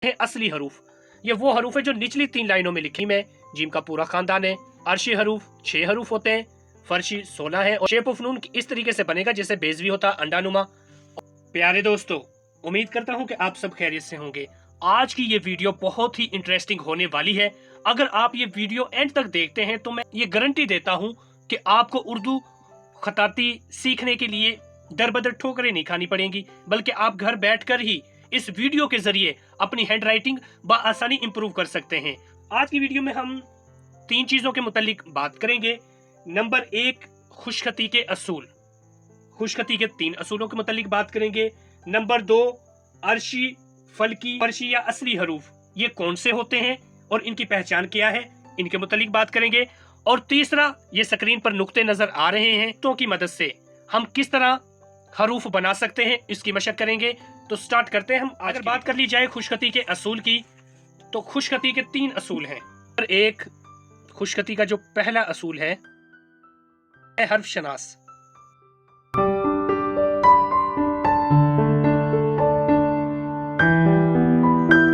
है असली हरूफ। ये वो हरूफ है जो निचली 3 लाइनों में लिखी में जीम का पूरा खानदान है। अर्शी हरूफ 6 हरूफ होते हैं, फर्शी 16 है और शेप ऑफ नून इस तरीके से बनेगा जैसे बेजवी होता अंडानुमा। प्यारे दोस्तों, उम्मीद करता हूँ कि आप सब खैरियत से होंगे। आज की ये वीडियो बहुत ही इंटरेस्टिंग होने वाली है। अगर आप ये वीडियो एंड तक देखते हैं तो मैं ये गारंटी देता हूँ कि आपको उर्दू खताती सीखने के लिए दर बदर ठोकरें नहीं खानी पड़ेंगी, बल्कि आप घर बैठकर ही इस वीडियो के जरिए अपनी हैंड राइटिंग बआसानी इंप्रूव कर सकते हैं। आज की वीडियो में हम 3 चीजों के मुतालिक बात करेंगे। नंबर 1, खुशखती के असूल, खुशखती के 3 असूलों के मुतालिक बात करेंगे। नंबर 2, अर्शी, फलकी, फर्शी या असली हरूफ ये कौन से होते हैं और इनकी पहचान क्या है, इनके मुतालिक बात करेंगे। और तीसरा, ये स्क्रीन पर नुक्ते नजर आ रहे हैं तो की मदद से हम किस तरह हरूफ बना सकते हैं इसकी मशक करेंगे। तो स्टार्ट करते हैं हम। अगर बात कर ली जाए खुशखती के असूल की, तो खुशखती के 3 असूल हैं। एक, खुशखती का जो पहला असूल है हर्फ शनास।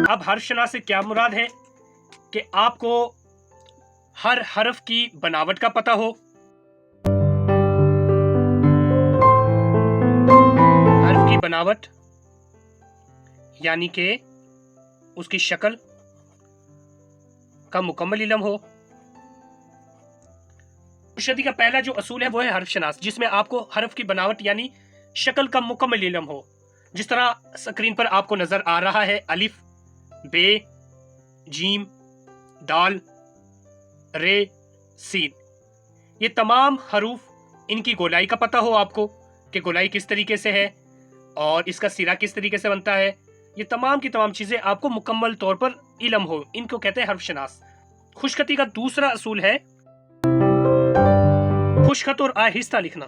अब हर्फ शनास से क्या मुराद है कि आपको हर हर्फ की बनावट का पता हो, हर्फ की बनावट यानी कि उसकी शक्ल का मुकम्मल इल्म हो। खुशखती का पहला जो असूल है वो है हर्फ शनास, जिसमें आपको हर्फ की बनावट यानी शक्ल का मुकम्मल इल्म हो। जिस तरह स्क्रीन पर आपको नजर आ रहा है, अलिफ, बे, जीम, दाल, रे, सीन, ये तमाम हरूफ इनकी गोलाई का पता हो आपको कि गोलाई किस तरीके से है और इसका सिरा किस तरीके से बनता है। ये तमाम की तमाम चीजें आपको मुकम्मल तौर पर इल्म हो, इनको कहते हैं हर्फ शनास। खुशखती का दूसरा असूल है खुशखत और आहिस्ता लिखना।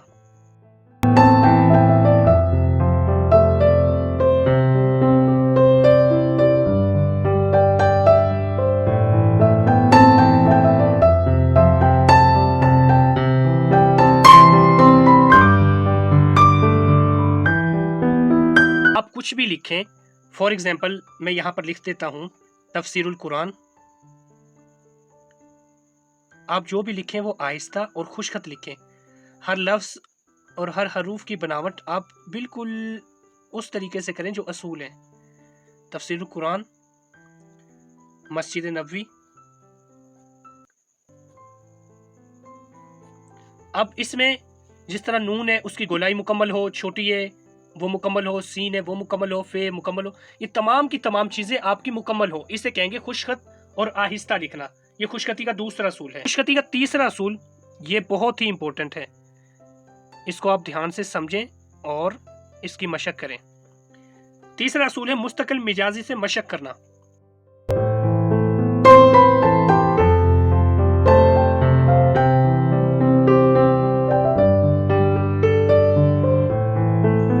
आप कुछ भी लिखें, फॉर एग्जाम्पल मैं यहां पर लिख देता हूं तफसीरुल कुरान। आप जो भी लिखें वो आहिस्ता और खुशखत लिखें। हर लफ्ज और हर हरूफ की बनावट आप बिल्कुल उस तरीके से करें जो असूल हैं। तफसीरुल कुरान, मस्जिद नबवी। अब इसमें जिस तरह नून है उसकी गोलाई मुकम्मल हो, छोटी है वो मुकम्मल हो, सीन है वो मुकम्मल हो, फे मुकम्मल हो, ये तमाम की तमाम चीजें आपकी मुकम्मल हो, इसे कहेंगे खुशखत और आहिस्ता लिखना। ये खुशखती का दूसरा असूल है। खुशखती का तीसरा असूल ये बहुत ही इंपॉर्टेंट है, इसको आप ध्यान से समझें और इसकी मशक करें। तीसरा असूल है मुस्तकिल मिजाजी से मशक करना।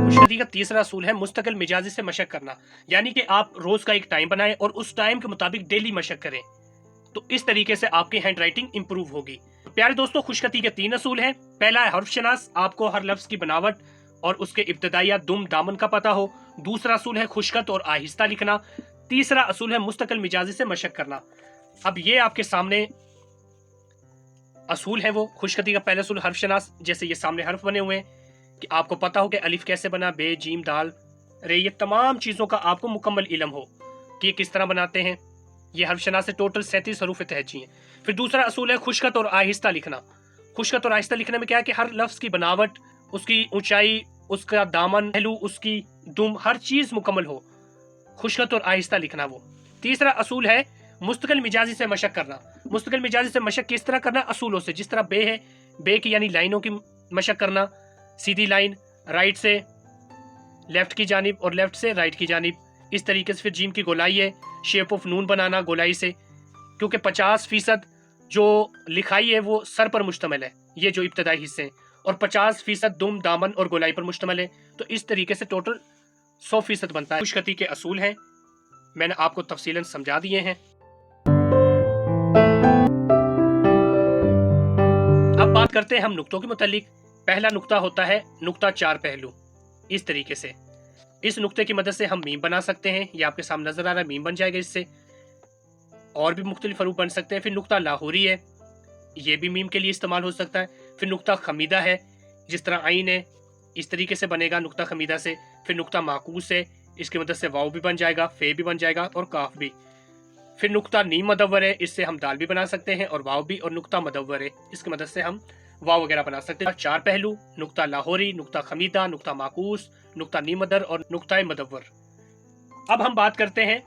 खुशखती का तीसरा असूल है मुस्तकिल मिजाजी से मशक करना, यानी कि आप रोज का एक टाइम बनाएं और उस टाइम के मुताबिक डेली मशक करें, तो इस तरीके से आपकी हैंड राइटिंग इंप्रूव होगी। प्यारे दोस्तों, खुशखती के 3 असूल हैं। पहला है हर्फ शनास, आपको हर लफ्ज की बनावट और उसके इब्तदाइया दुम दामन का पता हो। दूसरा असूल है खुशखत और आहिस्ता लिखना। तीसरा असूल है मुस्तकिल मिजाजी से मशक करना। अब ये आपके सामने असूल है वो खुशखती का पहला असूल हर्फ शनास, जैसे ये सामने हर्फ बने हुए हैं कि आपको पता हो कि अलिफ कैसे बना, बे, जीम, दाल, रे, ये तमाम चीजों का आपको मुकम्मल इल्म हो कि ये किस तरह बनाते हैं। ये हर्फ शनास से टोटल 37 हरूफ तहजी हैं। फिर दूसरा असूल है खुशखत और आहिस्ता लिखना। खुशखत और आहिस्ता लिखने में क्या है कि हर लफ्ज की बनावट, उसकी ऊंचाई, उसका दामन, पहलू, उसकी दुम, हर चीज मुकम्मल हो। खुशखत और आहिस्ता लिखना वो। तीसरा असूल है मुस्तकिल मिजाजी से मशक करना। मुस्तकिल मिजाजी से मशक किस तरह करना? असूलों से। जिस तरह बे है, बे की यानी लाइनों की मशक करना, सीधी लाइन, राइट से लेफ्ट की जानिब और लेफ्ट से राइट की जानिब, इस तरीके से। फिर जीम की गोलाई है, शेप ऑफ नून बनाना गोलाई से, क्योंकि 50% जो लिखाई है वो सर पर मुश्तमिल है, ये जो इब्तदाई हिस्से हैं, और 50% दुम, दामन और गोलाई पर मुश्तमिल है, तो इस तरीके से टोटल 100% बनता है। खुशखती के असूल हैं, मैंने आपको तफसीलन समझा दिए हैं। अब बात करते हैं हम नुक्तों के मुतालिक। पहला नुक्ता होता है नुक्ता 4 पहलू, इस तरीके से। इस नुक्ते की मदद से हम मीम बना सकते हैं। ये आपके सामने नजर आ रहा है, मीम बन जाएगा इससे। और भी मुख्तलिफ हरूफ बन सकते हैं। फिर नुक्ता लाहौरी है, ये भी मीम के लिए इस्तेमाल हो सकता है। फिर नुक्ता खमीदा है, जिस तरह आइन है इस तरीके से बनेगा नुक्ता खमीदा से। फिर नुक्ता माकूस है, इसकी मदद से वाव भी बन जाएगा, फे भी बन जाएगा और काफ भी। फिर नुक्ता नीम मदव्वर है, इससे हम दाल भी बना सकते हैं और वाव भी। और नुक्ता मदव्वर है, इसकी मदद से हम वाव वगैरह बना सकते हैं। 4 पहलू, नुक्ता लाहौरी, नुक्ता खमीदा, नुक्ता माकूस, नुक्ता नीम मदर और नुक्ता मदव्वर। अब हम बात करते हैं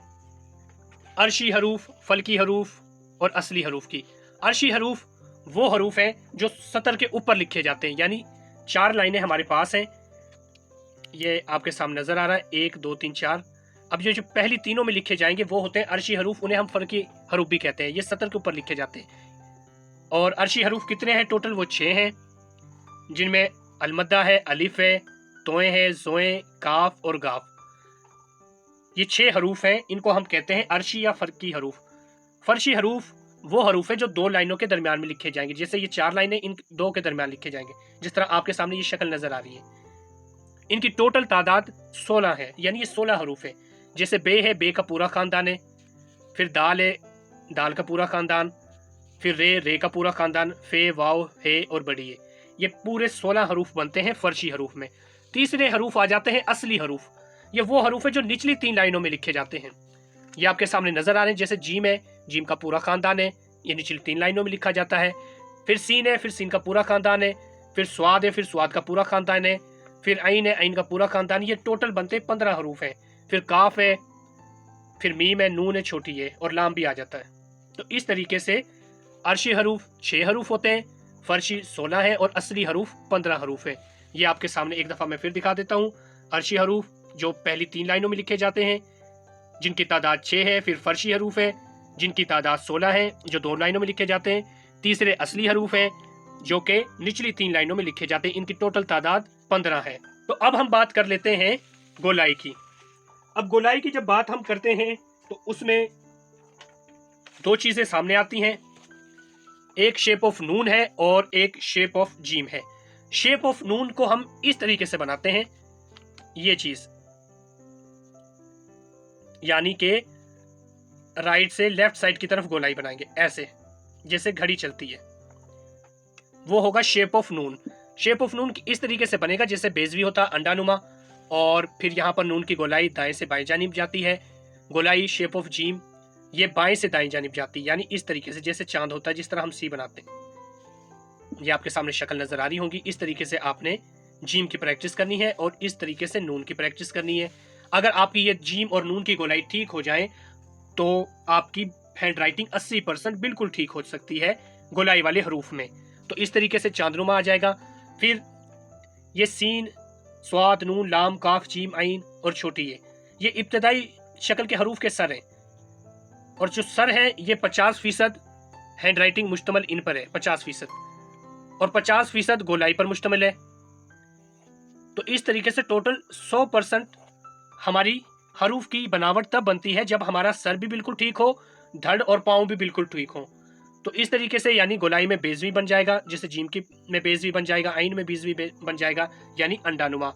अर्शी हरूफ, फलकी हरूफ और असली हरूफ की। अर्शी हरूफ वो हरूफ हैं जो सतर के ऊपर लिखे जाते हैं, यानी 4 लाइनें हमारे पास हैं। ये आपके सामने नजर आ रहा है, 1 2 3 4। अब ये जो पहली तीनों में लिखे जाएंगे वो होते हैं अर्शी हरूफ, उन्हें हम फलकी हरूफ भी कहते हैं। ये सतर के ऊपर लिखे जाते हैं। और अर्शी हरूफ कितने हैं टोटल? वो 6 हैं, जिनमें अलमद्दा है, अलिफ है, तोए है, जोए, काफ और गाफ। ये 6 हरूफ हैं, इनको हम कहते हैं अर्शी या फरकी हरूफ। फर्शी हरूफ वो हरूफ है जो 2 लाइनों के दरमियान में लिखे जाएंगे। जैसे ये 4 लाइनें इन 2 के दरमियान लिखे जाएंगे, जिस तरह आपके सामने ये शक्ल नजर आ रही है। इनकी टोटल तादाद 16 है, यानी ये 16 हरूफ है। जैसे बे है, बे का पूरा खानदान है। फिर दाल है, दाल का पूरा खानदान। फिर रे, रे का पूरा खानदान। फे, वाव, हे और बड़ी है। ये पूरे 16 हरूफ बनते हैं फर्शी हरूफ में। तीसरे हरूफ आ जाते हैं असली हरूफ। ये वो हरूफ है जो निचली 3 लाइनों में लिखे जाते हैं। ये आपके सामने नजर आ रहे हैं। जैसे जीम है, जीम का पूरा खानदान है, ये निचली 3 लाइनों में लिखा जाता है। फिर सीन है, फिर सीन का पूरा खानदान है। फिर स्वाद है, फिर स्वाद का पूरा खानदान है। फिर आइन है, आइन का पूरा खानदान। ये टोटल बनते 15 हरूफ हैं। फिर काफ है, फिर मीम है, नून है छोटी है और लाम भी आ जाता है। तो इस तरीके से अर्शी हरूफ 6 हरूफ होते हैं, फर्शी 16 है और असली हरूफ 15 हरूफ है। ये आपके सामने एक दफा मैं फिर दिखा देता हूँ। अर्शी हरूफ जो पहली 3 लाइनों में लिखे जाते हैं, जिनकी तादाद 6 है। फिर फर्शी हरूफ है जिनकी तादाद 16 है, जो 2 लाइनों में लिखे जाते हैं। तीसरे असली हरूफ है जो कि निचली 3 लाइनों में लिखे जाते हैं। इनकी टोटल तादाद 15 है। तो अब हम बात कर लेते हैं गोलाई की। अब गोलाई की जब बात हम करते हैं तो उसमें 2 चीजें सामने आती हैं। एक शेप ऑफ नून है और एक शेप ऑफ जीम है। शेप ऑफ नून को हम इस तरीके से बनाते हैं, ये चीज, यानी कि राइट से लेफ्ट साइड की तरफ गोलाई बनाएंगे ऐसे, जैसे घड़ी चलती है, वो होगा shape of noon. Shape of noon इस तरीके से बनेगा जैसे बेजवी होता अंडानुमा, और फिर यहाँ पर नून की गोलाई दाएं से बाएं जानिब जाती है। गोलाई शेप ऑफ जीम ये बाएं से दाएं जानिब जाती है, यानी इस तरीके से जैसे चांद होता है, जिस तरह हम सी बनाते हैं। ये आपके सामने शक्ल नजर आ रही होगी। इस तरीके से आपने जीम की प्रैक्टिस करनी है और इस तरीके से नून की प्रैक्टिस करनी है। अगर आपकी ये जीम और नून की गोलाई ठीक हो जाए तो आपकी हैंड राइटिंग 80% बिल्कुल ठीक हो सकती है गोलाई वाले हरूफ में। तो इस तरीके से चांदनुमा आ जाएगा। फिर ये सीन, स्वाद, नून, लाम, काफ, जीम, आइन और छोटी ये इब्तदाई शक्ल के हरूफ के सर हैं, और जो सर हैं ये 50% हैंड राइटिंग मुश्तमल इन पर है, 50%, और 50% गोलाई पर मुश्तमिल है। तो इस तरीके से टोटल 100% हमारी हरूफ की बनावट तब बनती है जब हमारा सर भी बिल्कुल ठीक हो, धड़ और पाँव भी बिल्कुल ठीक हो। तो इस तरीके से यानी गोलाई में बेजवी बन जाएगा, जैसे जीम की में बेजवी बन जाएगा, आइन में बेजवी बन जाएगा, यानी अंडानुमा।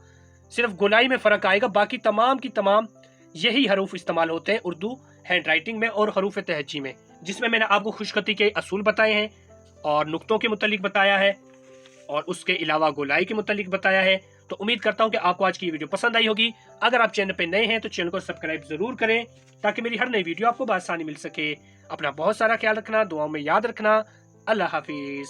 सिर्फ गोलाई में फ़र्क आएगा, बाकी तमाम की तमाम यही हरूफ इस्तेमाल होते हैं उर्दू हैंड राइटिंग में और हरूफ तहजी में, जिसमें मैंने आपको खुशखती के असूल बताए हैं और नुक्तों के मुतालिक बताया है और उसके अलावा गोलाई के मुतालिक बताया है। तो उम्मीद करता हूं कि आपको आज की वीडियो पसंद आई होगी। अगर आप चैनल पे नए हैं तो चैनल को सब्सक्राइब जरूर करें ताकि मेरी हर नई वीडियो आपको बआसानी मिल सके। अपना बहुत सारा ख्याल रखना, दुआओं में याद रखना। अल्लाह हाफिज।